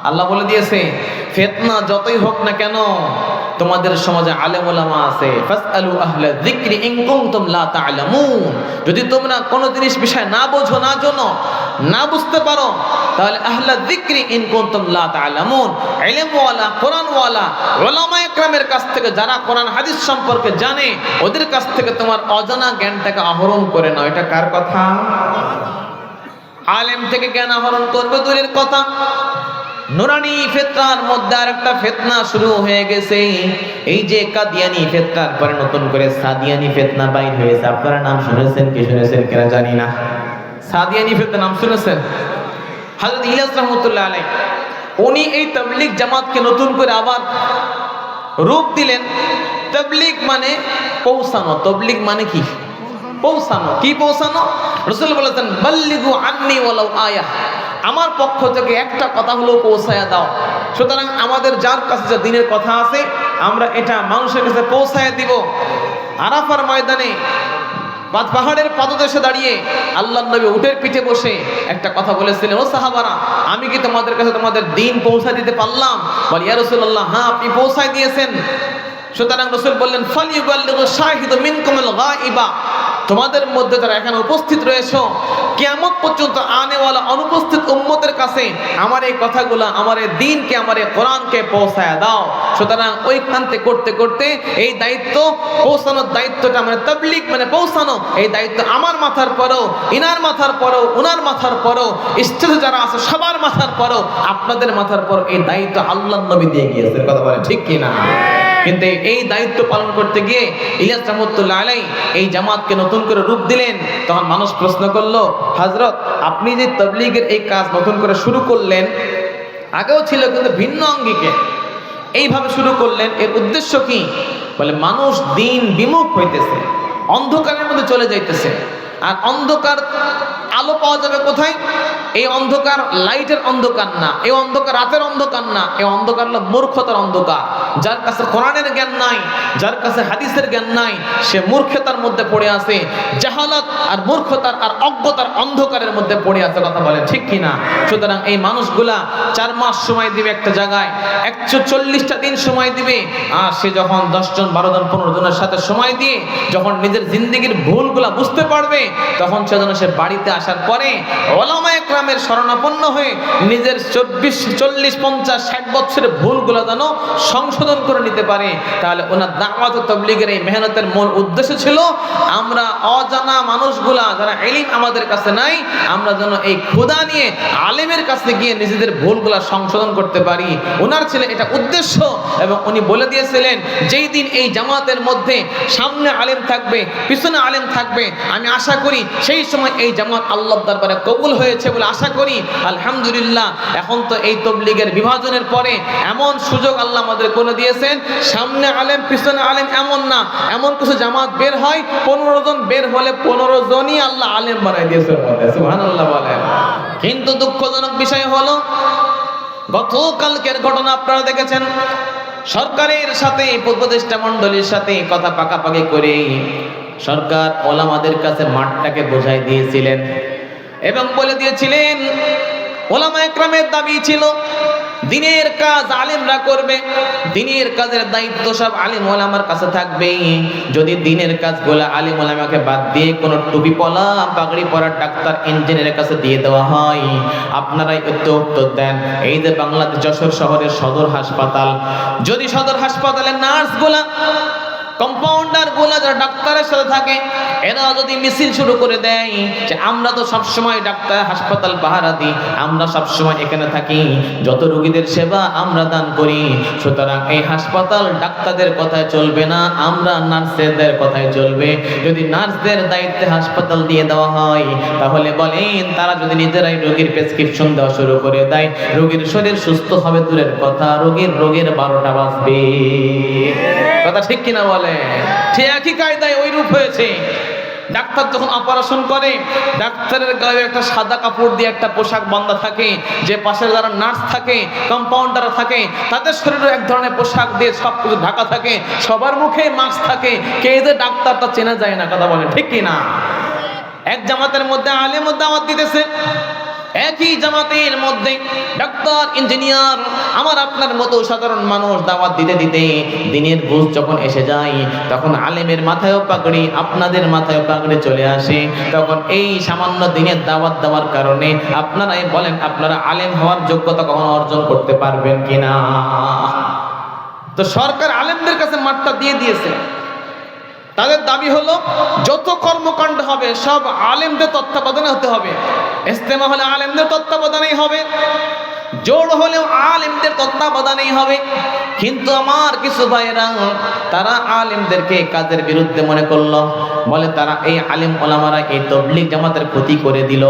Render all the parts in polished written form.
আল্লাহ বলে দিয়েছে ফিতনা যতই হোক না কেন তোমাদের সমাজে আলেম ওলামা আছে, ফাসআলু আহলা যিকরি ইন কুনতুম লা তা'লামুন। যদি তোমরা কোনো জিনিস বিষয় না বোঝো, না জানো, না বুঝতে পারো, তাহলে আহলা যিকরি ইন কুনতুম লা তা'লামুন, ইলম ওয়ালা কোরআন ওয়ালা উলামায়ে কেরামের কাছ থেকে যারা কোরআন হাদিস সম্পর্কে জানে ওদের কাছ থেকে তোমার অজানা জ্ঞানটাকে আহরণ করে নাও। এটা কার কথা? আলেম থেকে জ্ঞান আহরণ করবে দূরের কথা, নুরানি ফিতনার মধ্যে আরেকটা ফিতনা শুরু হয়ে গেছে। এই যে কাদিয়ানি ফিতনার পরে নতুন করে সাদিয়ানি ফিতনা বাইর হয়েছে। আপনারা নাম শুনেছেন কি শুনেছেন কিনা জানি না। সাদিয়ানি ফিতনা নাম শুনেছেন? হযরত ইলিয়াস রাহমাতুল্লাহ আলাইহি উনি এই তাবলীগ জামাতকে নতুন করে আবার রূপ দিলেন। তাবলীগ মানে পৌঁছানো। তাবলীগ মানে কি? পৌঁছানো। কি পৌঁছানো? রাসূল বলেছেন বাল্লিগু আন্নী ওয়ালাউ আয়া, আমার পক্ষ থেকে একটা কথা হলো পৌঁছায়া দাও। সুতরাং আমাদের যার কাছে যে দ্বীনের কথা আছে আমরা এটা মানুষের কাছে পৌঁছায়া দিব। আরাফার ময়দানে পাহাড়ের পাদদেশে দাঁড়িয়ে আল্লাহর নবী উটের পিঠে বসে একটা কথা বলেছিলেন, ও সাহাবারা আমি কি তোমাদের কাছে তোমাদের দ্বীন পৌঁছায় দিতে পারলাম? বলে ইয়া রাসূলুল্লাহ, হ্যাঁ আপনি পৌঁছায় দিয়েছেন। সুতরাং রাসূল বললেন ফালিয়ুবাল্লিগু শাহিদু মিনকুমুল গায়িবা, তোমাদের মধ্যে যারা এখানে উপস্থিত রয়েছে কিয়ামত পর্যন্ত আনেওয়ালা অনুপস্থিত উম্মতের কাছে আমার এই কথাগুলো, আমার এই দ্বীনকে, আমার এই কোরআনকে পৌঁছায় দাও। সুতরাং ওইখানতে করতে করতে এই দায়িত্ব পৌঁছানোর দায়িত্বটা মানে তাবলীগ মানে পৌঁছানো, এই দায়িত্ব আমার মাথার পরেও, ইনার মাথার পরেও, উনার মাথার পরেও, স্টেজে যারা আছে সবার মাথার পরেও, আপনাদের মাথার পর এই দায়িত্ব আল্লাহর নবী দিয়ে গিয়েছেন। কথা বলে ঠিক কিনা? কিন্তু এই দায়িত্ব পালন করতে গিয়ে ইলিয়াস রাহমাতুল্লাহ আলাইহি এই জামাতকে নতুন করে রূপ দিলেন। তখন মানুষ প্রশ্ন করলো, হযরত আপনি যে তাবলীগের এই কাজ নতুন করে শুরু করলেন, আগেও ছিল কিন্তু ভিন্ন অঙ্গিকে, এইভাবে শুরু করলেন, এর উদ্দেশ্য কি? বলে মানুষ দ্বীন বিমুখ হইতেছে, অন্ধকারের মধ্যে চলে যাইতেছে। আর অন্ধকার আলো পাওয়া যাবে কোথায়? এই অন্ধকার লাইটের অন্ধকার না, এই অন্ধকার রাতের অন্ধকার না, এই অন্ধকার হলো মূর্খতার অন্ধকার। যার কাছে কোরআনের জ্ঞান নাই, যার কাছে হাদিসের জ্ঞান নাই, সে মূর্খতার মধ্যে পড়ে আছে, জাহালাত আর মূর্খতার আর অজ্ঞতার অন্ধকারের মধ্যে পড়ে আছে। কথা বলে ঠিক কিনা? সুতরাং এই মানুষগুলা 4 মাস সময় দিবে একটা জায়গায়, 140টা দিন সময় দিবে। আর সে যখন 10 জন 12 জন 15 জনের সাথে সময় দিয়ে যখন নিজের জিন্দেগির ভুলগুলা বুঝতে পারবে, তখন সেজন্য সে বাড়িতে আসার পরে উলামায়ে কেরামের শরণাপন্ন হয়ে নিজের 40 40 50 60 বছরের ভুলগুলো যেন সংশোধন করে নিতে পারে। তাহলে ওনার দাওয়াত ও তাবলীগের এই মেহনতের মূল উদ্দেশ্য ছিল আমরা অজানা মানুষগুলা যারা ইলম আমাদের কাছে নাই, আমরা যেন এই খোদা নিয়ে আলেমের কাছে গিয়ে নিজেদের ভুলগুলা সংশোধন করতে পারি। ওনার ছিল এটা উদ্দেশ্য। এবং উনি বলে দিয়েছিলেন যেই দিন এই জামাতের মধ্যে সামনে আলেম থাকবে, পিছনে আলেম থাকবে, আমি আশা করি সেই সময় এই জামাত আল্লাহর দরবারে কবুল হয়েছে বলে আশা করি। আলহামদুলিল্লাহ, এখন তো এই তাবলীগের বিভাজনের পরে এমন সুযোগ আল্লাহ আমাদের করে দিয়েছেন, সামনে আলেম পিছনে আলেম এমন না, এমন কিছু জামাত বের হয় 15 জন বের হলে 15 জনই আল্লাহ আলেম বানাই দিয়েছেন। সুবহানাল্লাহ বলেন। কিন্তু দুঃখজনক বিষয় হলো গতকালকের ঘটনা আপনারা দেখেছেন, সরকারের সাথে উপদেষ্টা মণ্ডলীর সাথে কথা পাকাপাকি করে সরকার ওলামাদের কাছে মাঠটাকে বোঝাই দিয়েছিলেন এবং বলে দিয়েছিলেন ওলামায়ে কেরামের দাবি ছিল দ্বীনের কাজ আলেমরা করবে, দ্বীনের কাজের দায়িত্ব সব আলেম ওলামার কাছে থাকবে। যদি দ্বীনের কাজগুলো আলেম ওলামাকে বাদ দিয়ে কোনো টুপি পরা, পাগড়ি পরা ডাক্তার, ইঞ্জিনিয়ারের কাছে দিয়ে দেওয়া হয়, আপনারাই উত্তর দেন। এই যে বাংলাদেশ যশোর শহরের সদর হাসপাতাল, যদি সদর হাসপাতালের নার্সগুলা, কম্পাউন্ডার গুলা যারা ডাক্তারের সাথে থাকে, এরা যদি মিছিল শুরু করে দেয় যে আমরা তো সবসময় ডাক্তার হাসপাতাল পাহারা দিই, আমরা সবসময় এখানে থাকি, যত রোগীদের সেবা আমরা দান করি, সুতরাং এই হাসপাতাল ডাক্তারদের কথায় চলবে না, আমরা নার্সদের কথায় চলবে। যদি নার্সদের দায়িত্বে হাসপাতাল দিয়ে দেওয়া হয়, তাহলে বলেন তারা যদি নিজেরাই রোগীর প্রেসক্রিপশন দেওয়া শুরু করে দেয়, রোগীর শরীর সুস্থ হবে দূরের কথা, রোগের 12টা বাজবে। কথা ঠিক কিনা বলে? ঠিক একই কায়দায় ওই রূপ হয়েছে। ডাক্তার যখন অপারেশন করে, ডাক্তারের গায়ে একটা সাদা কাপড় দিয়ে একটা পোশাক বাঁধা থাকে, যে পাশে যারা নার্স থাকে, কম্পাউন্ডার থাকে, তাদের শরীরে এক ধরনের পোশাক দিয়ে সবকিছু ঢাকা থাকে, সবার মুখে মাস্ক থাকে, কে যে ডাক্তারটা চেনা যায় না। কথা বলে ঠিক কিনা? এক জামাতের মধ্যে আলেম দাওয়াত দিতেছে, একই জামাতের মধ্যে ডাক্তার, ইঞ্জিনিয়ার, আমার আপনার মতো সাধারণ মানুষ দাওয়াত দিতে দিতে দিনের বুঝ যখন এসে যায়, তখন আলেমের মাথায়ও পাগড়ি, আপনাদের মাথায়ও পাগড়ি চলে আসে। তখন এই সামান্য দিনের দাওয়াত দেওয়ার কারণে আপনারাই বলেন, আপনারা আলেম হওয়ার যোগ্যতা কখনো অর্জন করতে পারবেন কিনা? তো সরকার আলেমদের কাছে মাঠটা দিয়ে দিয়েছে। তাদের দাবি হলো যত কর্মকাণ্ড হবে সব আলেমদের তত্ত্বাবধানে হতে হবে। ইজতেমা হলে আলেমদের তত্ত্বাবধানেই হবে, জোড় হলেও আলেমদের তত্ত্বাবধানেই হবে। কিন্তু আমার কিছু ভাইরা তারা আলেমদেরকে কাজের বিরুদ্ধে মনে করলো, বলে তারা এই আলেম ওলামারা এই তবলিগ জামাতের ক্ষতি করে দিল।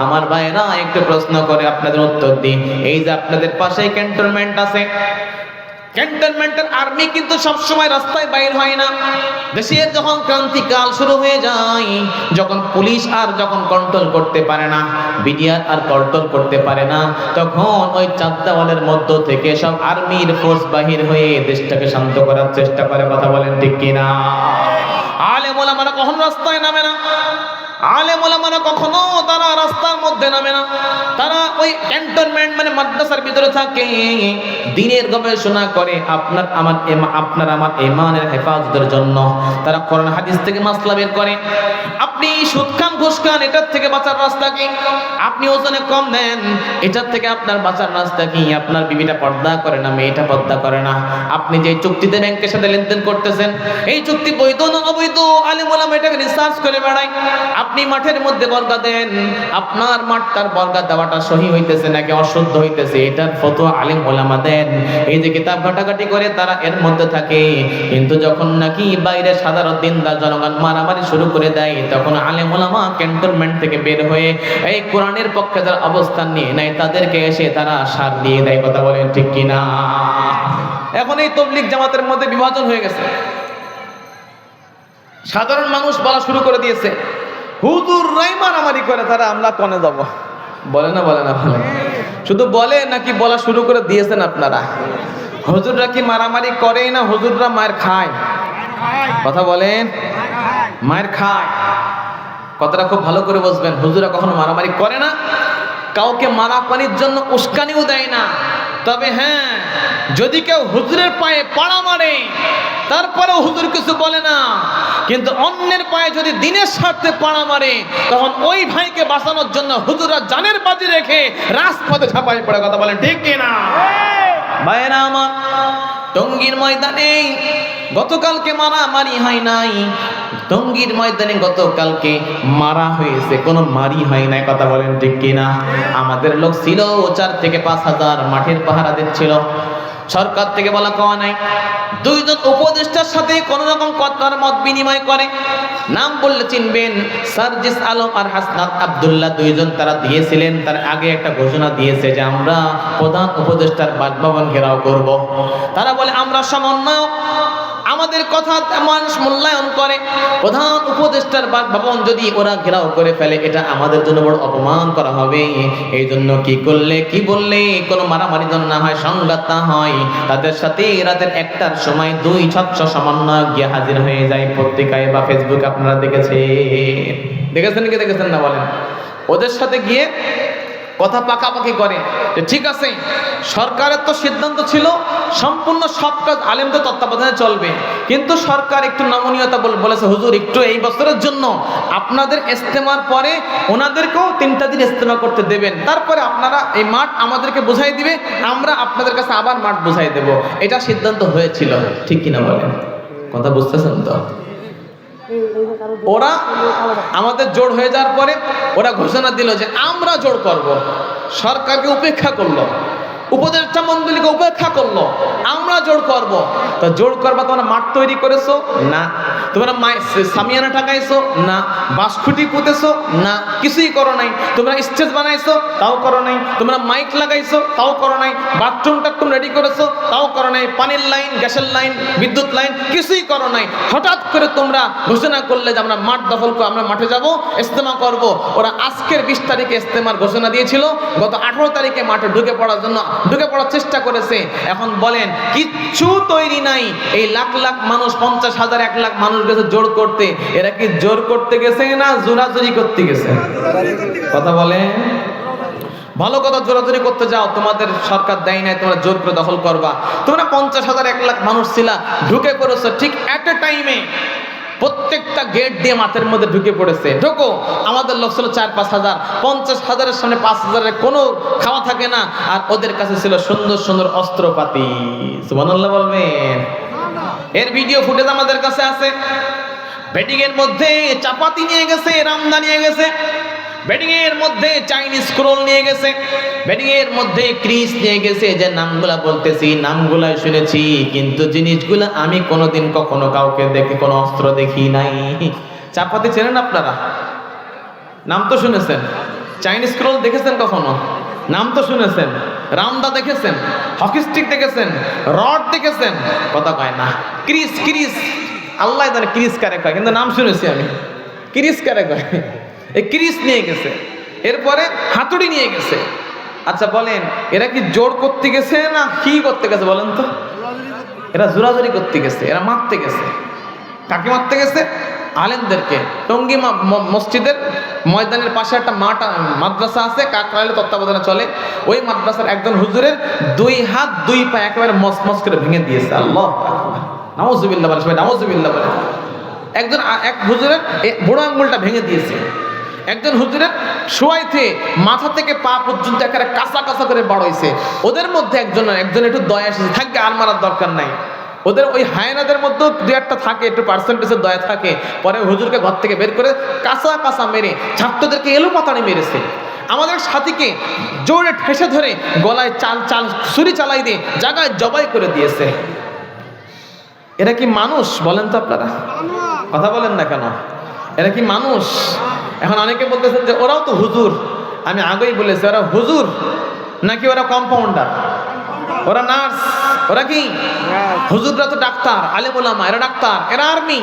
আমার ভাইরা একটু প্রশ্ন করে আপনাদের উত্তর দিই, এই যে আপনাদের পাশে ক্যান্টনমেন্ট আছে, ক্যান্টনমেন্টের আর্মি কিন্তু সবসময় রাস্তায় বাইর হয় না। দেশের যখন ক্রান্তিকাল শুরু হয়ে যায়, যখন পুলিশ আর যখন কন্ট্রোল করতে পারে না, বিডিআর আর কন্ট্রোল করতে পারে না, তখন ওই চার দেওয়ালের মধ্য থেকে সব আর্মির ফোর্স বাহির হয়ে দেশটাকে শান্ত করার চেষ্টা করে। কথা বলেন ঠিক কিনা? আলেম ওলামারা কখনো রাস্তায় নামে না, আলেম ওলামারা কখনো তারা রাস্তার মধ্যে নামে না। তারা ওই ক্যান্টনমেন্ট মানে মাদ্রাসার ভিতরে থাকে, দ্বীনের গবেষণা করে, আপনার আমার ঈমানের হেফাজতের জন্য। তারা কোরআন হাদিস থেকে মাসলা বের করে। আপনি সুদ খান, ঘুষ খান, এটার থেকে বাঁচার রাস্তা কি? আপনি ওজনে কম দেন, এটার থেকে আপনার বাঁচার রাস্তা কি? আপনার বিবিটা পর্দা করে না, মেয়েটা পর্দা করে না, আপনি যে চুক্তিতে ব্যাংকের সাথে লেনদেন করতেছেন, এই চুক্তি বৈধ না অবৈধ? আলেম ওলামা এটাকে রিসার্চ করে বেড়ায়। আপনি মাঠের মধ্যে বর্গা দেন, আপনার মাঠটার বর্গা দেওয়াটা সহি হইতেছে নাকি অশুদ্ধ হইতেছে, এটার ফতোয়া আলেম ওলামা দেন। এই যে কিতাব ঘাটাঘাটি করে তারা এর মধ্যে থাকে। কিন্তু যখন নাকি বাইরে সাধারণ দিনদার জনগণ মারামারি শুরু করে দেয়, তখন আলেম ওলামা ক্যান্টনমেন্ট থেকে বের হয়ে এই কোরআনের পক্ষে যারা অবস্থান নিয়ে নেয় তাদেরকে এসে তারা সার দিয়ে দেয়। কথা বলেন ঠিক কিনা? এখন এই তবলিগ জামাতের মধ্যে বিভাজন হয়ে গেছে। সাধারণ মানুষ বলা শুরু করে দিয়েছে, হুজুর রাই মারামারি করে, তারা আমরা কনে যাব? বলে না বলে? শুধু বলে নাকি বলা শুরু করে দিয়েছেন আপনারা? হুজুররা কি মারামারি করে না হুজুররা মায়ের খায়? কথা বলেন, মায়ের খায়। কথাটা খুব ভালো করে বুঝবেন, হুজুররা কখনো মারামারি করে না, কাউকে মারামারির জন্য উস্কানিও দেয় না। তবে হ্যাঁ, যদি কেউ হুজুরের পায়ে পাড়া মারে তারপরেও হুজুর কিছু বলে না, কিন্তু অন্যের পায়ে যদি দিনের স্বার্থে পাড়া মারে তখন ওই ভাইকে বাঁচানোর জন্য হুজুররা জানের বাজি রেখে রাজপথে ঝাঁপাই পড়ে। কথা বলেন ঠিক কিনা? ভাইরা আমার, টঙ্গীর ময়দানে গতকালকে মারামারি হয় নাই, টঙ্গীর ময়দানে গতকালকে মারা হয়েছে, কোনো মারি হয় নাই। কথা বলেন ঠিক কিনা? আমাদের লোক ছিল 4 থেকে 5 হাজার, মাঠের পাহারা দিচ্ছিল। সরকার থেকে বলা কওয়া নাই। দুইজন উপদেষ্টার সাথে কোন রকম কথার মত বিনিময় করে, নাম বললে চিনবেন, সার্জিস আলম আর হাসনাত আব্দুল্লাহ, দুইজন তারা দিয়েছিলেন। তার আগে একটা ঘোষণা দিয়েছে যে আমরা প্রধান উপদেষ্টার বাসভবন ঘেরাও করব। তারা বলে আমরা সমন্বয়ক, আমাদের কথা মানুষ মূল্যায়ন করে। প্রধান উপদেষ্টার বাসভবন যদি ওরা ঘেরাও করে ফেলে, এটা আমাদের জন্য বড় অপমান করা হবে। এই জন্য কি করলে, কি বললে কোনো মারামারি যেন না হয়, সংঘাত না হয়, তাদের সাথে রাতের 1টার সময় 2 ছাত্র সমন্বয়ক গিয়ে হাজির হয়ে যায়। পত্রিকায় বা ফেসবুকে আপনারা দেখেছেন কি দেখেছেন না বলেন? ওদের সাথে গিয়ে কথা পাকাপাকি করে যে ঠিক আছে, সরকারের তো সিদ্ধান্ত ছিল সম্পূর্ণ সব কাজ আলেমদের তত্ত্বাবধানে চলবে, কিন্তু সরকার একটু নমনীয়তা বলেছে, হুজুর একটু এই বছরের জন্য আপনাদের ইজতেমার পরে ওনাদেরকেও 3টা দিন ইজতেমা করতে দেবেন, তারপরে আপনারা এই মাঠ আমাদেরকে বুঝাই দিবে, আমরা আপনাদের কাছে আবার মাঠ বুঝাই দেব। এটা সিদ্ধান্ত হয়েছিল, ঠিক কিনা বলেন? কথা বুঝতেছেন তো? ওরা আমাদের জোড় হয়ে যাওয়ার পরে ওরা ঘোষণা দিল যে আমরা জোড় করব। সরকারকে উপেক্ষা করলো, উপদেষ্টা মণ্ডলীকে উপেক্ষা করলো, আমরা জোড় করব। তো জোড় করবা, তোমরা মাঠ তৈরি করেছো না, তোমরা সামিয়ানা টাকাইছো না, বাঁশখুঁটি পুঁতেছো না, কিছুই করো নাই। তোমরা স্টেজ বানাইছো, তাও করো নাই। তোমরা মাইক লাগাইছো, তাও করো নাই। বাথরুম টাথরুম রেডি করেছো, তাও করো নাই। পানির লাইন, গ্যাসের লাইন, বিদ্যুৎ লাইন কিছুই করো নাই। হঠাৎ করে তোমরা ঘোষণা করলে যে আমরা মাঠ দখল করে আমরা মাঠে যাব, ইজতেমা করব। ওরা আজকের 20 তারিখে ইজতেমার ঘোষণা দিয়েছিল, গত 18 তারিখে মাঠে ঢুকে পড়ার চেষ্টা করেছে। এখন বলেন কিচ্ছু তৈরি নাই। এই লাখ লাখ মানুষ, 50,000 1 লাখ মানুষ গেছে জোর করতে, এরা কি জোর করতে গেছে না জোরাজুরি করতে গেছে? কথা বলেন। ভালো কথা জোরাজোরি করতে যাও, তোমাদের সরকার দেয় নাই, তোমরা জোর করে দখল করবা। তোমরা 50,000 1 লাখ মানুষ ছিলা, ঢুকে পড়েছো ঠিক এট এ টাইমে, প্রত্যেকটা গেট দিয়ে মাঠের মধ্যে ঢুকে পড়েছে। ঢোকো, আমাদের লোক ছিল 4-5 হাজার, 50,000-এর সামনে 5,000-এর কোনো খাওয়া থাকে না, আর ওদের কাছে ছিল সুন্দর সুন্দর অস্ত্রপাতি। সুবহানাল্লাহ বলবেন। এর ভিডিও ফুটেজ আমাদের কাছে আছে। বেডিং এর মধ্যে চাপাতি নিয়ে গেছে, রামদা নিয়ে গেছে, বেডিং এর মধ্যে চাইনিজ স্ক্রোল নিয়ে গেছে, বেডিং এর মধ্যে ক্রিস নিয়ে গেছে। যে নামগুলা বলতেছি নামগুলা শুনেছি, কিন্তু জিনিসগুলা আমি কোনোদিন কখনো কাউকে দেখি কোনো অস্ত্র দেখি নাই। চাপাতি চেনেন আপনারা? নাম তো শুনেছেন। চাইনিজ স্ক্রোল দেখেছেন কখনো? নাম তো শুনেছেন। রামদা দেখেছেন, হকি স্টিক দেখেছেন, রড দেখেছেন, কথা কয় না। ক্রিস, ক্রিস আল্লাহ জানে ক্রিস কারে কয়, কিন্তু নাম শুনেছি আমি। ক্রিস কারে কয়? এই ক্রিস নিয়ে গেছে। এরপরে হাতুড়ি নিয়ে গেছে। আচ্ছা বলেন, এরা কি জোর করতে গেছে না কি করতে গেছে বলেন তো? এরা জোরাজোরি করতে গেছে, এরা মারতে গেছে। কাকে মারতে গেছে? আলেমদেরকে। টঙ্গী মসজিদের ময়দানের পাশে একটা মাদ্রাসা আছে, কাকরাইলের তত্ত্বাবধানে চলে। ওই মাদ্রাসার একজন হুজুরের 2 হাত 2 পা একেবারে মসমস করে ভেঙে দিয়েছে। আল্লাহ আকবার, নাউজুবিল্লাহ বলে, সবাই নাউজুবিল্লাহ বলে। এক হুজুরের বুড়ো আঙ্গুলটা ভেঙে দিয়েছে। একজন হুজুরের শোয়াইতে মাথা থেকে পা পর্যন্ত একেবারে কাঁচা কাঁচা করে বাড়াইছে। ওদের মধ্যে একজন একটু দয়া এসেছে, থাকবে আর মারার দরকার নাই। ওদের ওই হায়নাদের মধ্যেও 2-1টা থাকে, একটু পার্সেন্টেজের দয়া থাকে। পরে হুজুরকে ঘর থেকে বের করে কাঁচা কাঁচা মেরে ছাত্রদেরকে এলো পাতাড়ি মেরেছে। আমাদের সাথীকে জোরে ঠেসে ধরে গলায় ছুরি চালাই দিয়ে জায়গায় জবাই করে দিয়েছে। এরা কি মানুষ বলেন তো আপনারা? কথা বলেন না কেন? এরা কি মানুষ? এখন অনেকে বলতেছেন যে ওরাও তো হুজুর। আমি আগেই বলেছি, ওরা হুজুর নাকি ওরা কম্পাউন্ডার, ওরা নার্স, ওরা কি? হুজুররা তো ডাক্তার, আলেম ওলামা, এরা ডাক্তার, এরা আর্মি,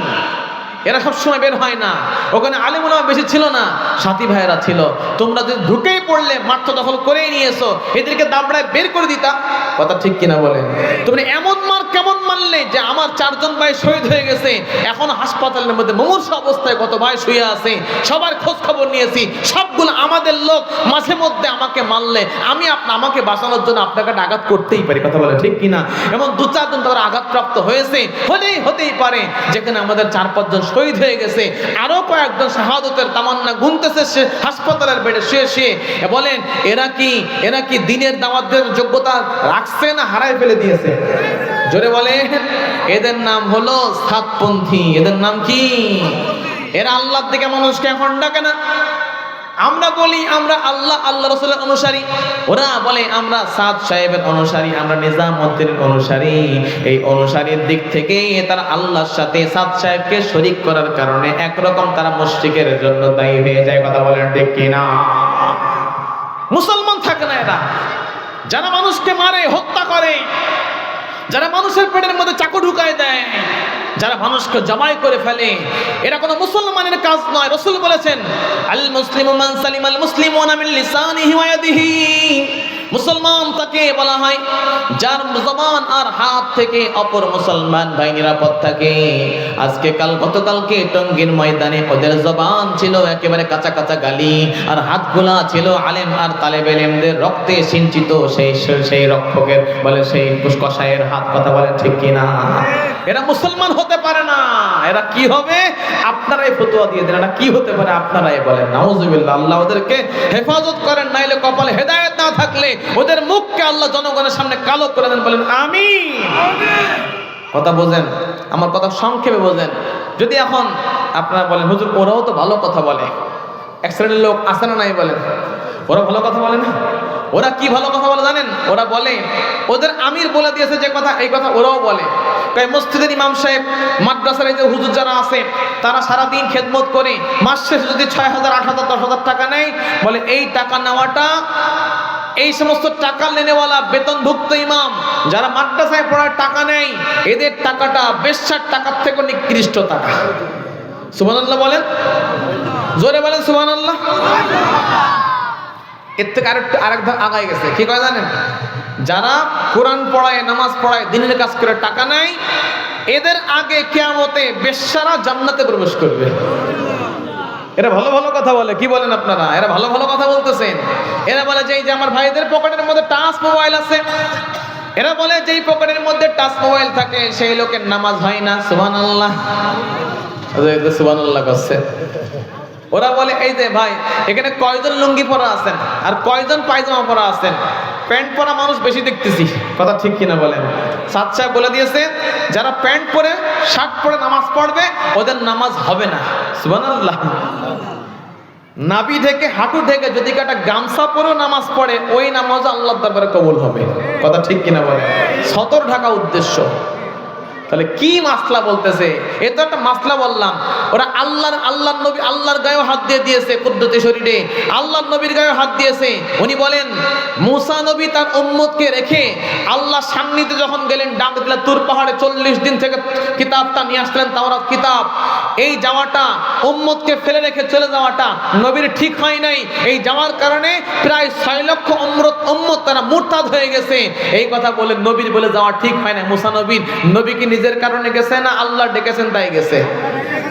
এরা সবসময় বের হয় না। ওখানে আলেম ওলামা বেশি ছিল না, সাথী ভাইয়েরা ছিল। তোমরা যদি ঢুকেই পড়লে, মাঠ দখল করেই নিয়েছো, এদেরকে দাবড়ায় বের করে দিতা। কথা ঠিক কিনা বলেন? তোমরা এমন মার কেমন মানলে যে আমার 4 জন ভাই শহীদ হয়ে গেছে, এখন হাসপাতালের মধ্যে মুমূর্ষু অবস্থায় কত ভাই শুয়ে আছে, সবার খোঁজ খবর নিয়েছি, সবগুলো আমাদের লোক। মাঝে মধ্যে আমাকে মারলে আমি আমাকে বাঁচানোর জন্য আপনাকে আঘাত করতেই পারি। কথা বলে ঠিক কিনা? এবং 2-4 জন তারা আঘাতপ্রাপ্ত হয়েছে, হতেই পারে। যেখানে আমাদের 4-5 জন শহীদ হয়ে গেছে, আরো কয়েকজন শাহাদতের তামান্না গুনতেছে সে হাসপাতালের বেডে শুয়ে শুয়ে। বলেন এরা কি দিনের দাওয়াতের যোগ্যতা রাখছে না হারায় ফেলে দিয়েছে? জোরে বলে। এদের নাম হলো সাতপন্থী। এদের নাম কি? এরা আল্লাহর দিকে মানুষকে এখন ডাকে না। আমরা বলি আমরা আল্লাহ রাসূলের অনুসারী, ওরা বলে আমরা সাদ সাহেবের অনুসারী, আমরা নিজামউদ্দিনের অনুসারী। এই অনুসারীর দিক থেকে তারা আল্লাহর সাথে সাদ সাহেবকে শরীক করার কারণে একরকম তারা মুশরিকের জন্য দায়ী হয়ে যায়। কথা বলেন ঠিক কিনা? মুসলমান থাকে না এরা। যারা মানুষকে মারে, হত্যা করে, যারা মানুষের পেটের মধ্যে চাকু ঢুকায় দেয়, যারা মানুষকে জবাই করে ফেলে, এরা কোনো মুসলমানের কাজ নয়। রাসূল বলেছেন, আল মুসলিমু মান সালিমাল মুসলিমুনা মিন লিসানিহি ওয়া ইয়াদিহি। মুসলমান তাকে বলা হয় যার জবান আর হাত থেকে অপর মুসলমান ভাই নিরাপদ থাকে। আজকে গতকালকে টঙ্গীর ময়দানে ওদের জবান ছিল একেবারে কাঁচা কাঁচা গালি, আর হাতগুলা ছিল আলেম আর তালেব ইলমদের রক্তে সিঞ্চিত, সেই রক্ষকের বলে সেই কসাইয়ের হাত। কথা বলে ঠিক কিনা? এরা মুসলমান হতে পারে না। এরা কি হবে? আপনারাই ফতোয়া দিয়ে দেন। এরা কি হতে পারে আপনারাই বলেন। নাউজুবিল্লাহ। আল্লাহ ওদেরকে হেফাজত করেন, নাইলে কপালে হেদায়েত না থাকলে ওদের মুখকে আল্লাহ জনগণের সামনে কালো করে দেন। বলেন আমিন। কথা বোঝেন? আমার কথা সংক্ষেপে বোঝেন। যদি এখন আপনারা বলেন হুজুর ওরাও তো ভালো কথা বলে, এক শ্রেণীর লোক আছে না নাই বলেন, ওরা ভালো কথা বলে না? ওরা কি ভালো কথা বলে জানেন? ওরা বলে ওদের আমির বলে দিয়েছে যে কথা, এই কথা ওরাও বলে। তাই মসজিদের ইমাম সাহেব, মাদ্রাসার এই যে হুজুর যারা আছে, তারা সারাদিন খেদমত করে মাস শেষে যদি 6,000, 8,000, 10,000 টাকা নেয়, বলে এই টাকা নেওয়াটা, এই সমস্ত টাকা লেনেওয়ালা বেতনভুক্ত ইমাম যারা মাদ্রাসায় পড়ার টাকা নেয়, এদের টাকাটা বেশ্যার টাকার থেকে নিকৃষ্ট টাকা। সুবহানাল্লাহ বলেন, জোরে বলেন সুবহানাল্লাহ। এর থেকে আরেক ধাপ আগায় গেছে। কি কয় জানেন? যারা কোরআন পড়ায়, নামাজ পড়ায়, দিনের কাজ করে টাকা নেয়, এদের আগে কিয়ামতে বেশ্যারা জান্নাতে প্রবেশ করবে। এরা ভালো ভালো কথা বলে, কি বলেন আপনারা? এরা ভালো ভালো কথা বলতেছেন। এরা বলে যে এই যে আমার ভাইদের পকেটের মধ্যে টাচ মোবাইল আছে, এরা বলে যেই পকেটের মধ্যে টাচ মোবাইল থাকে সেই লোকের নামাজ হয় না। সুবহানাল্লাহ, সুবহানাল্লাহ করছে। ওরা বলে এই যে ভাই এখানে কয়জন লুঙ্গি পরা আছেন আর কয়জন পায়জামা পরা আছেন? প্যান্ট পরা মানুষ বেশি দেখতেছি, কথা ঠিক কিনা বলেন? সাদ সাহেব বলে দিয়েছে যারা প্যান্ট পরে শার্ট পরে নামাজ পড়বে ওদের নামাজ হবে না। সুবহানাল্লাহ। নাভি থেকে হাঁটু থেকে যদি একটা গামছা পরেও নামাজ পড়ে ওই নামাজ আল্লাহর দরবারে কবুল হবে, কথা ঠিক কিনা বলেন? সতর ঢাকা উদ্দেশ্য। তাহলে কি মাসলা বলতেছে? এ তো একটা মাসলা বললাম। ওরা আল্লাহর নবী আল্লাহর গায়ে হাত দিয়ে দিয়েছে, কুদ্দুতে শরীরে আল্লাহর নবীর গায়ে হাত দিয়েছে। উনি বলেন মুসা নবী তার উম্মতকে রেখে আল্লাহ সান্নিধ্যে যখন গেলেন ডাক দিলেন তুর পাহাড়ে 40 দিন থেকে কিতাবটা নিয়ে আসলেন, তাওরাত কিতাব। এই যাওয়াটা উম্মতকে ফেলে রেখে চলে যাওয়াটা নবীর ঠিক হয় নাই। এই যাওয়ার কারণে প্রায় 6 লক্ষ উম্মত তারা মুরতাদ হয়ে গেছে। এই কথা বলে নবীর বলে যাওয়া ঠিক হয় না। মুসা নবীর নবীকে নিজের কারণে গেছে না আল্লাহ ডেকেছেন তাই গেছে?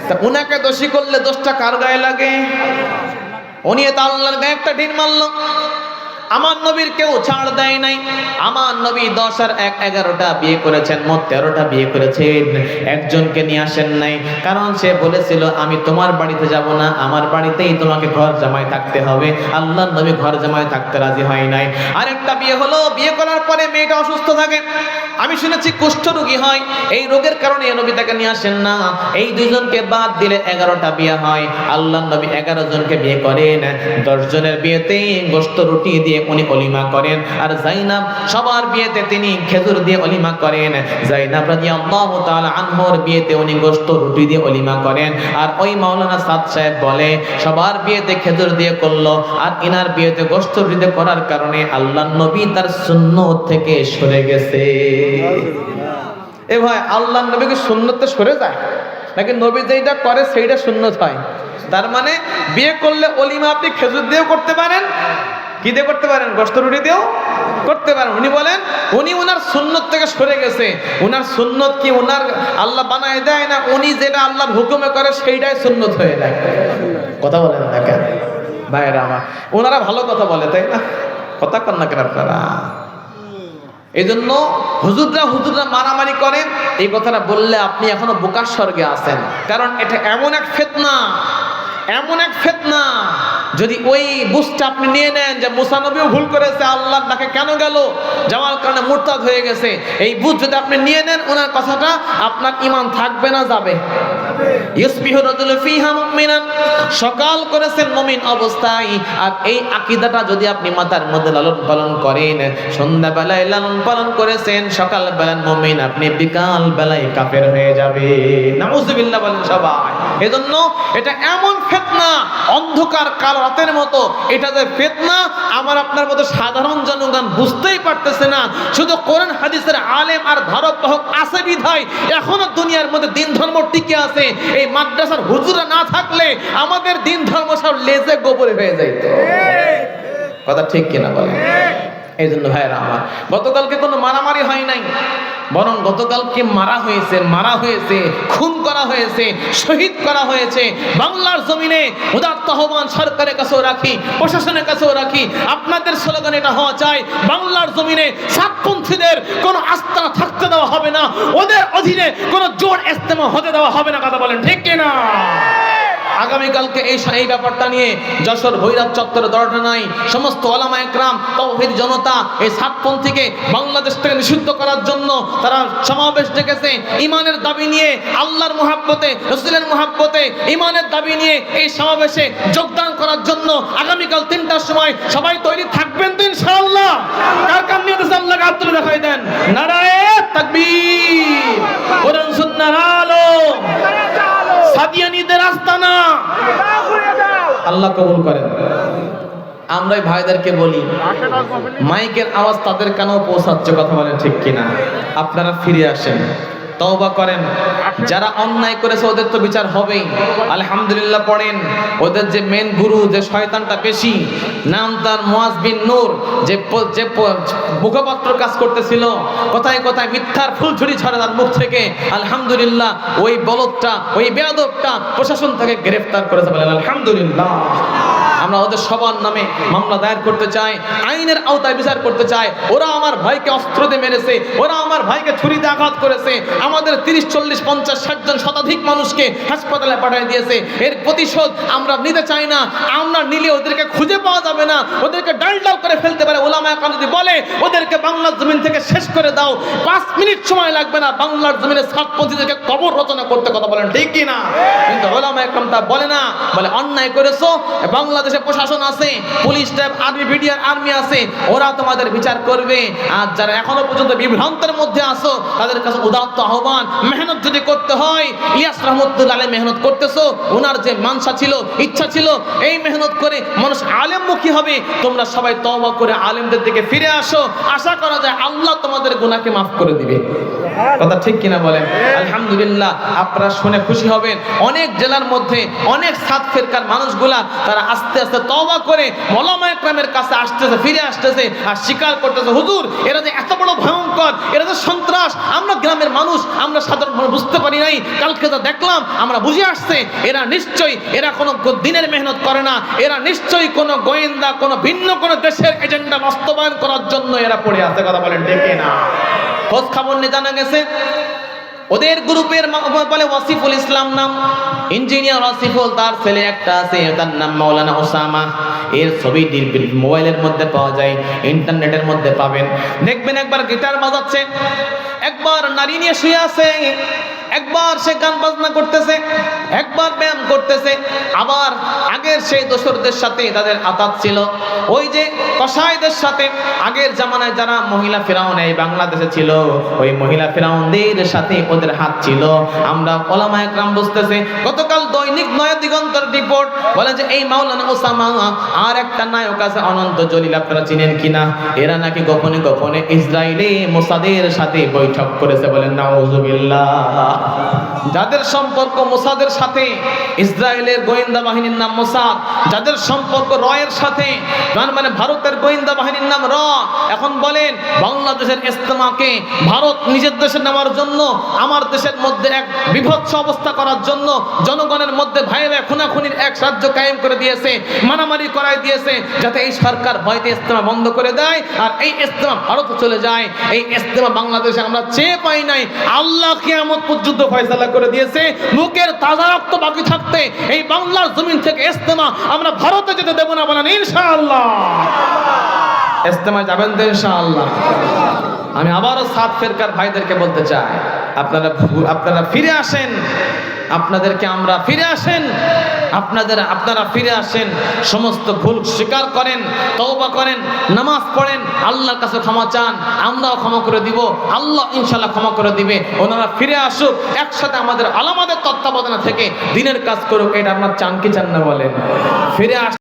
তা উনাকে দোষী করলে দোষটা কার গায়ে লাগে? উনি তো আল্লাহর গায়ে একটা ঢিল মারলো। আমার নবীর কেউ ছাড় দেয় নাই। আমার নবী 10 আর 1 11টা বিয়ে করেছেন, মোট 13টা বিয়ে করেছেন। একজনকে নিয়ে আসেন নাই, কারণ সে বলেছিল আমি তোমার বাড়িতে যাব না, আমার বাড়িতেই তোমাকে ঘর জামাই থাকতে হবে। আল্লাহর নবী ঘর জামাই থাকতে রাজি হয় নাই। আরেকটা বিয়ে হলো, বিয়ে করার পরে মেয়েটা অসুস্থ থাকে, আমি শুনেছি কুষ্ঠ রোগী হয়। এই রোগের কারণে নবী তাকে নিয়ে আসেন না। এই দুজনকে বাদ দিলে 11টা বিয়ে হয়। আল্লাহর নবী 11 জনকে বিয়ে করেন। 10 জনের বিয়েতে গোশত রুটি দিয়ে উনি অলিমা করেন, আর জাইনাব সবার বিয়েতে তিনি খেজুর দিয়ে অলিমা করেন। জাইনাব রাদিয়াল্লাহু তাআলা আনহার বিয়েতে উনি গোশত রুটি দিয়ে অলিমা করেন। আর ওই মাওলানা সাদ সাহেব বলে সবার বিয়েতে খেজুর দিয়ে করলো, আর ইনার বিয়েতে গোশত রুটি দিয়ে করার কারণে আল্লাহর নবী তার সুন্নাত থেকে সরে গেছে। এ ভাই আল্লাহর নবীকে সুন্নতে সরে যায় নাকি নবী যেটা করে সেইটা সুন্নত হয়? তার মানে বিয়ে করলে অলিমা আপনি খেজুর দিয়েও করতে পারেন, কি দিয়ে করতে পারেন? গোশত রুটি দিয়েও করতে পারেন। উনি বলেন উনি ওনার সুন্নত থেকে সরে গেছে। ওনার সুন্নত কি ওনার আল্লাহ বানায় দেয় না, উনি যেটা আল্লাহর হুকুমে করে সেইটাই সুন্নত হয়ে যায়। কথা বলেন না কেন ভাইরা আমার? ওনারা ভালো কথা বলে তাই না? কথা কন না কেন আপনারা? এই জন্য হুজুররা মারামারি করেন। এই কথাটা বললে আপনি এখনো বোকার স্বর্গে আছেন, কারণ এটা এমন এক ফিতনা, এমন এক ফিতনা। যদি ওই বুঝটা আপনি নিয়ে নেন যে মুসা নবীও ভুল করেছে, আল্লাহর ডাকে কেন গেল, যাওয়ার কারণে মুরতাদ হয়ে গেছে, এই বুঝ যদি আপনি নিয়ে নেন ওনার কথাটা, আপনার ঈমান থাকবে না যাবে? ইউসবিহু রাজুলু ফিহা মুমিনান, সকাল করেছেন মুমিন অবস্থায়। আর এই আকীদাটা যদি আপনি মাথার মধ্যে লালন পালন করেন, সন্ধ্যাবেলায় লালন পালন করেছেন, সকাল বেলায় মুমিন, আপনি বিকাল বেলায় কাফের হয়ে যাবে। নাউযুবিল্লাহ বলেন সবাই। এজন্য এটা এমন ফিতনা, অন্ধকার কালো রাতের মতো। এটা যে ফিতনা আমার আপনার মতো সাধারণ জনগণ বুঝতেই পারতেছে না। শুধু কোরআন হাদিসের আলেম আর ধারক বাহক আছে বিধায় এখনো দুনিয়ার মধ্যে দিন ধর্ম টিকে আছে। এই মাদ্রাসার হুজুররা না থাকলে আমাদের দিন ধর্ম সব লেজে গোবরে হয়ে যাইত। কথা ঠিক কিনা বলেন? এই জন্য ভাইরা আমার, গতকালকে কোনো মারামারি হয় নাই, বরং গতকালকে মারা হয়েছে, খুন করা হয়েছে, শহীদ করা হয়েছে। বাংলার জমিনে উদাত্ত আহ্বান সরকারের কাছেও রাখি, প্রশাসনের কাছেও রাখি, আপনাদের স্লোগান এটা হওয়া চাই, বাংলার জমিনে সাতপন্থীদের কোনো আস্থা থাকতে দেওয়া হবে না, ওদের অধীনে কোনো জোর ইস্তেমা হতে দেওয়া হবে না। কথা বলেন ঠিক কিনা? আগামীকালকে এই ব্যাপারটা নিয়ে যশোর ভৈরব চত্বরে দরজা নাই, সমস্ত ওলামা একরাম তাওহীদ জনতা এই সাতপন্থীকে বাংলাদেশ থেকে নিষিদ্ধ করার জন্য তারা সমাবেশ ডেকেছে। ঈমানের দাবি নিয়ে, আল্লাহর মুহাব্বতে, রাসূলের মুহাব্বতে ঈমানের দাবি নিয়ে এই সমাবেশে যোগদান করার জন্য আগামীকাল 3টার সময় সবাই তৈরি থাকবেন তো ইনশাআল্লাহ? কার কার নিয়ত আছে আল্লাহকে হাত তুলে দেখাই দেন। নারায়ে তাকবীর, কোরআন সুন্নাহর আলো, সাদিয়ানীদের আস্তানা। আল্লাহ কবুল করেন। আমরাই ভাইদেরকে বলি মাইকের আওয়াজ তাদের কানেও পৌঁছাচ্ছে, কথা বলেন ঠিক কিনা? আপনারা ফিরে আসেন, তওবা করেন। যারা অন্যায় করেছে ওদের তো বিচার হবেই, আলহামদুলিল্লাহ পড়েন। ওদের যে মেন গুরু, যে শয়তানটা বেশি, নাম তার মুয়াজ বিন নূর, যে মুখপাত্র কাজ করতেছিল, কোথায় কোথায় মিথ্যার ফুলঝুরি ছড়ে তার মুখ থেকে, আলহামদুলিল্লাহ ওই বলদটা, ওই বেয়াদবটা প্রশাসন থেকে গ্রেফতার করেছে, বলেন আলহামদুলিল্লাহ। আমরা ওদের সবার নামে মামলা দায়ের করতে চাই, আইনের আওতায় বিচার করতে চাই। ওরা আমার ভাইকে অস্ত্র দিয়ে মেরেছে, ওরা আমার ভাইকে ছুরিতে আঘাত করেছে, আমাদের 30, 40, 50, 60 জন শতাধিক মানুষকে হাসপাতালে পাঠিয়ে দিয়েছে। এর প্রতিশোধ আমরা নিতে চাই না। আমরা নিলে ওদেরকে খুঁজে পাওয়া যাবে না, ওদেরকে ডাল ডাল করে ফেলতে পারে। ওলামায়ে কেরাম যদি বলে ওদেরকে বাংলার জমিন থেকে শেষ করে দাও, 5 মিনিট সময় লাগবে না বাংলার জমিনে সাতপন্থীদেরকে কবর রচনা করতে। কথা বলেন ঠিক কি না? কিন্তু ওলামায়ে কেরাম তা বলে না, বলে অন্যায় করেছো, বাংলাদেশে প্রশাসন আছে, police tab, army, BDR army আছে, ওরা তোমাদের বিচার করবে। আর যারা এখনো পর্যন্ত বিভ্রান্তের মধ্যে আছো তাদের কাছে উদাত্ত আহ্বান, মেহনত যদি করতে হয়, ইলিয়াস রহমতুল্লাহ আলাইহি মেহনত করতেছো, ওনার যে মানসা ছিল, ইচ্ছা ছিল এই মেহনত করে মানুষ আলেমমুখী হবে। তোমরা সবাই তওবা করে আলেমদের দিকে ফিরে আসো, আশা করা যায় আল্লাহ তোমাদের গুনাহকে মাফ করে দিবে। কথা ঠিক কিনা বলেন? আলহামদুলিল্লাহ, আপনারা শুনে খুশি হবেন, অনেক জেলার মধ্যে অনেক সাত ফেরকার মানুষগুলা তারা আস্তে আস্তে তওবা করে ওলামায়ে কেরামের কাছে আসতেছে, ফিরে আসতেছে, আর স্বীকার করতেছে, হুজুর এরা যে এত বড় ভয়ঙ্কর, এরা যে সন্ত্রাস, আমরা গ্রামের মানুষ, আমরা সাধারণ মানুষ বুঝতে পারি নাই, কালকে যা দেখলাম আমরা বুঝে আসছে, এরা নিশ্চয়ই, এরা কোনো দিনের মেহনত করে না, এরা নিশ্চয়ই কোনো গোয়েন্দা, কোনো ভিন্ন কোনো দেশের এজেন্ডা বাস্তবায়ন করার জন্য এরা পড়ে আছে। কথা বলেন ঠিক না? খোঁজ খবর নিয়ে জানা গেছে ওদের গ্রুপের বলে ওয়াসিফুল ইসলাম নাম, ইঞ্জিনিয়ার ওয়াসিফুল, তার ছেলে একটা আছে, তার নাম মাওলানা ওসামা। এর ছবি মোবাইলের মধ্যে পাওয়া যায়, ইন্টারনেটের মধ্যে পাবেন। দেখবেন একবার গিটার বাজাচ্ছে, একবার নারী নিয়ে শুয়ে আছে, একবার সে গান বাজনা করতেছে, একবার ব্যায়াম করতেছে। আবার আগের সেই দোসরদের সাথে তাদের আতাত ছিল, ওই যে কসাইদের সাথে। আগের জামানায় যারা মহিলা ফেরাউন এই বাংলাদেশে ছিল, ওই মহিলা ফেরাউনদের সাথে ওদের হাত ছিল। আমরা ওলামায়ে কেরাম বুঝতেছে, গতকাল দৈনিক নয়া দিগন্তের রিপোর্ট বলে যে এই মাওলানা ওসামা আর একটা নায়ক আছে অনন্ত জলিল, আপনারা চিনেন কিনা? এরা নাকি গোপনে গোপনে ইসরায়েলি মোসাদের সাথে বৈঠক করেছে, বলেন নাউজুবিল্লাহ। যাদের সম্পর্ক মোসাদের সাথে, ইসরায়েলের গোয়েন্দা বাহিনীর নাম মোসাদ, যাদের সম্পর্ক রয়ের সাথে, মানে ভারতের গোয়েন্দা বাহিনীর নাম র। এখন বলেন বাংলাদেশের ইস্তেমাকে ভারত নিজের দেশে নেওয়ার জন্য, আমার দেশের মধ্যে এক বিভৎস অবস্থা করার জন্য, জনগণের মধ্যে ভাই ভাই খুনাখুনির এক রাজ্য কায়েম করে দিয়েছে, মারামারি করাই দিয়েছে, যাতে এই সরকার ভয়তে ইস্তেমা বন্ধ করে দেয় আর এই ইস্তেমা ভারতে চলে যায়। এই ইস্তেমা বাংলাদেশে আমরা চেয়ে পাই নাই, আল্লাহ কিয়ামত পর্যন্ত ফয়সালা করে দিয়েছে। মুখের তাজা রক্ত বাকি থাকতে এই বাংলার জমিন থেকে ইস্তেমা আমরা ভারতে যেতে দেব না, বলেন ইনশাআল্লাহ। ইস্তেমায় যাবেন তো ইনশাআল্লাহ। আমি আবারও সাত ফেরকার ভাইদেরকে বলতে চাই, আপনারা ফিরে আসেন, আপনাদেরকে আমরা ফিরে আসেন, আপনারা ফিরে আসেন, সমস্ত ভুল স্বীকার করেন, তওবা করেন, নামাজ পড়েন, আল্লাহর কাছে ক্ষমা চান, আমরাও ক্ষমা করে দিব, আল্লাহ ইনশাআল্লাহ ক্ষমা করে দিবে। ওনারা ফিরে আসুক, একসাথে আমাদের আলামাদের তত্ত্বাবধানে থেকে দিনের কাজ করুক। এটা আপনার চান কি চান না বলেন? ফিরে আস।